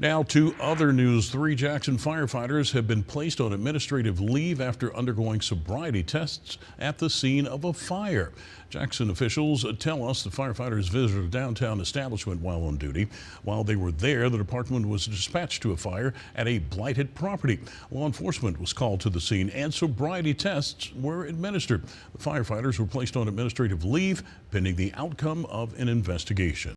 Now to other news. 3 Jackson firefighters have been placed on administrative leave after undergoing sobriety tests at the scene of a fire. Jackson officials tell us the firefighters visited a downtown establishment while on duty. While they were there, the department was dispatched to a fire at a blighted property. Law enforcement was called to the scene and sobriety tests were administered. The firefighters were placed on administrative leave pending the outcome of an investigation.